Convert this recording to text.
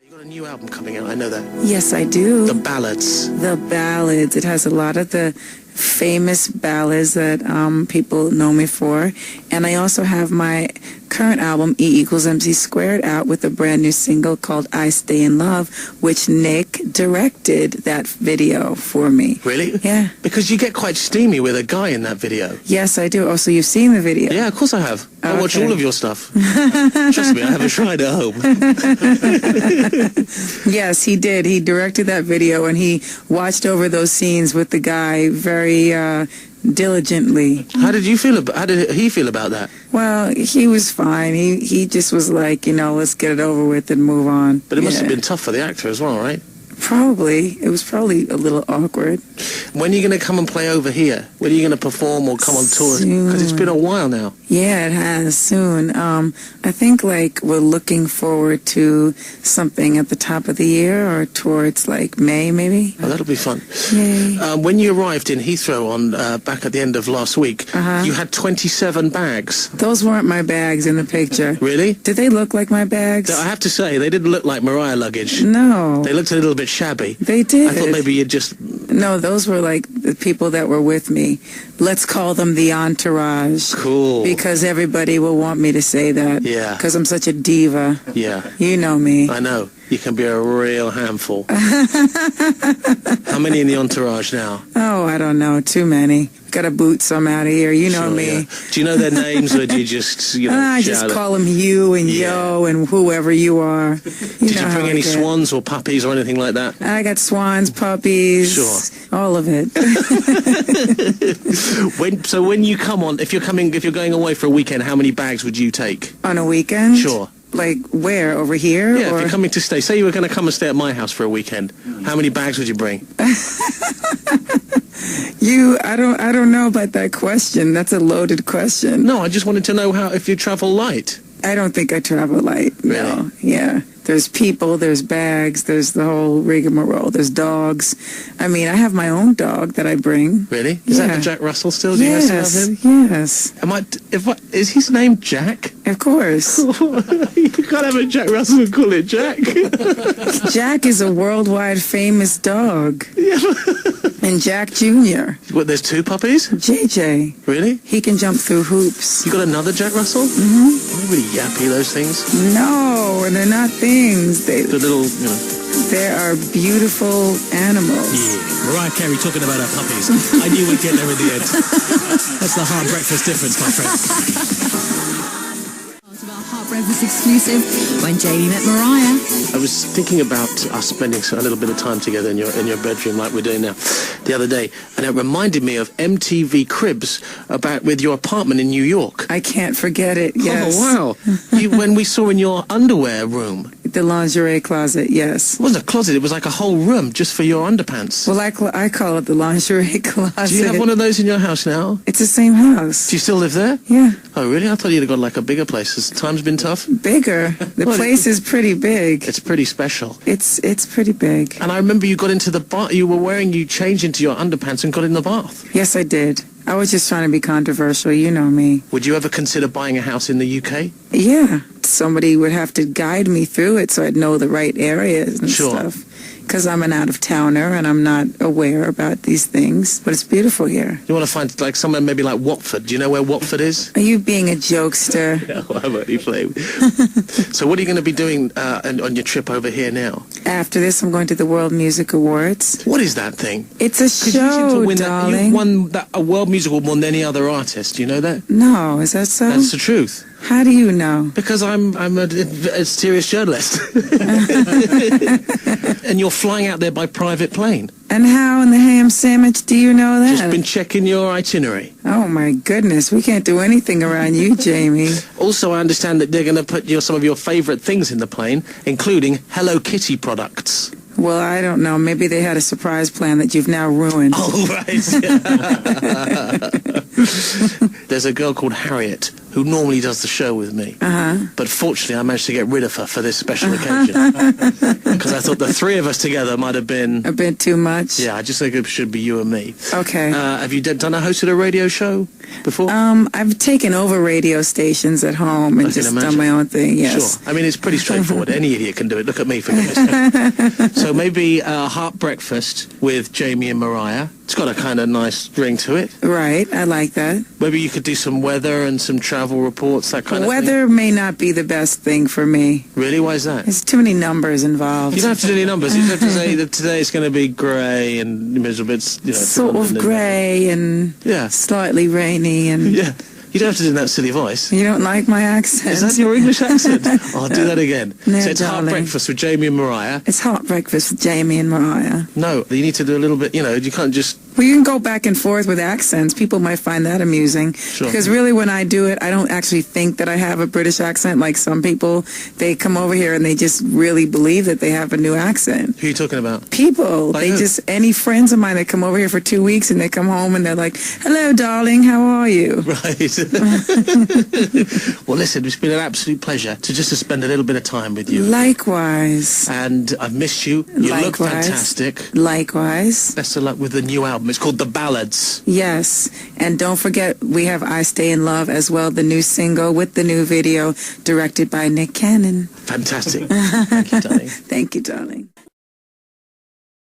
You got a new album coming out, I know that. Yes, I do. The Ballads. The Ballads. It has a lot of the famous ballads that people know me for. And I also have my current album, E=MC², out with a brand new single called I Stay in Love, which Nick directed that video for me. Really? Yeah. Because you get quite steamy with a guy in that video. Yes, I do. Oh, so you've seen the video? Yeah, of course I have. I watch Okay. all of your stuff. Trust me, I have a shrine at home. Yes, he did. He directed that video, and he watched over those scenes with the guy very diligently. How did he feel about that? Well, he was fine. He just was like, let's get it over with and move on. But it must have Yeah. been tough for the actor as well, right? Probably. It was probably a little awkward. When are you going to come and play over here? When are you going to perform or come on tour? Because it's been a while now. Yeah, it has, soon. I think, we're looking forward to something at the top of the year or towards, May, maybe. Oh, that'll be fun. Yay. When you arrived in Heathrow back at the end of last week, Uh-huh. you had 27 bags. Those weren't my bags in the picture. Really? Did they look like my bags? I have to say, they didn't look like Mariah luggage. No. They looked a little bit shabby. They did. I thought maybe you'd just... No, those were the people that were with me. Let's call them the entourage. Cool. Because everybody will want me to say that. Yeah. Because I'm such a diva. Yeah. You know me. I know. You can be a real handful. How many in the entourage now? Oh, I don't know. Too many. Gotta boot some out of here. You know Sure, me. yeah. Do you know their names, or do you just, I shout just it? call them you and Yeah. yo and whoever you are. Did you bring any swans or puppies or anything like that? I got swans, puppies. Sure. All of it. When you come on, if you're going away for a weekend, how many bags would you take? On a weekend? Sure. Like where? Over here? Yeah, or? if you're coming to stay. Say you were going to come and stay at my house for a weekend. How many bags would you bring? I don't know about that question. That's a loaded question. No, I just wanted to know if you travel light. I don't think I travel light. Really? No. Yeah. There's people, there's bags, there's the whole rigmarole, there's dogs. I mean, I have my own dog that I bring. Really? Is that the Jack Russell still? Do Yes, you guys still have him? yes. Is his name Jack? Of course. You can't have a Jack Russell and call it Jack. Jack is a worldwide famous dog. And Jack Jr. What, there's two puppies? JJ. Really? He can jump through hoops. You got another Jack Russell? Mm-hmm. They're really yappy, those things. No, they're not things. The little, They are beautiful animals. Yeah, Mariah Carey talking about her puppies. I knew we'd get there in the end. That's the hard breakfast difference, my friend. Part of our Heart Breakfast exclusive when Jamie met Mariah. I was thinking about us spending a little bit of time together in your bedroom like we're doing now the other day, and it reminded me of MTV Cribs with your apartment in New York. I can't forget it, yes. Oh, wow. When we saw in your underwear room. The lingerie closet, yes. It wasn't a closet, it was like a whole room just for your underpants. Well, I call it the lingerie closet. Do you have one of those in your house now? It's the same house. Do you still live there? Yeah. Oh, really? I thought you'd have got like a bigger place. Has times been tough? Bigger. The place is pretty big. It's pretty special. It's pretty big. And I remember you got into the bath. You changed into your underpants and got in the bath. Yes, I did. I was just trying to be controversial. You know me. Would you ever consider buying a house in the UK? Yeah. Somebody would have to guide me through it so I'd know the right areas and stuff. Because I'm an out-of-towner and I'm not aware about these things. But it's beautiful here. You want to find somewhere maybe like Watford. Do you know where Watford is? Are you being a jokester? No, I'm only playing. So what are you going to be doing on your trip over here now? After this, I'm going to the World Music Awards. What is that thing? It's a show, darling. You've won a World Music Award more than any other artist. Do you know that? No, is that so? That's the truth. How do you know? Because I'm a serious journalist. And you're flying out there by private plane. And how in the ham sandwich do you know that? Just been checking your itinerary. Oh, my goodness. We can't do anything around you, Jamie. Also, I understand that they're going to put some of your favorite things in the plane, including Hello Kitty products. Well, I don't know. Maybe they had a surprise plan that you've now ruined. Oh, right. There's a girl called Harriet who who normally does the show with me. But fortunately, I managed to get rid of her for this special occasion. Because I thought the three of us together might have been... A bit too much? Yeah, I just think it should be you and me. Okay. Have you hosted a radio show before? I've taken over radio stations at home and just done my own thing, yes. Sure. I mean, it's pretty straightforward. Any idiot can do it. Look at me, for goodness sake. So maybe a heart breakfast with Jamie and Mariah. It's got a kind of nice ring to it. Right, I like that. Maybe you could do some weather and some travel reports, that kind of thing. Weather may not be the best thing for me. Really? Why is that? There's too many numbers involved. You don't have to do any numbers. You just have to say that today it's going to be grey and miserable. It's, sort of grey and slightly rainy and... Yeah. You don't have to do that silly voice. You don't like my accent? Is that your English accent? I'll do that again. No, so it's Heart Breakfast with Jamie and Mariah. It's Heart Breakfast with Jamie and Mariah. No, you need to do a little bit, you can't just... Well, you can go back and forth with accents. People might find that amusing. Sure. Because really when I do it, I don't actually think that I have a British accent. Like some people, they come over here and they just really believe that they have a new accent. Who are you talking about? People. Like who? Any friends of mine that come over here for 2 weeks and they come home and they're like, hello, darling, how are you? Right. Well, listen, it's been an absolute pleasure to spend a little bit of time with you. Likewise. And I've missed you. You look fantastic. Likewise. Best of luck with the new album. It's called The Ballads. Yes. And don't forget, we have I Stay in Love as well, the new single with the new video directed by Nick Cannon. Fantastic. Thank you, darling. Thank you, darling.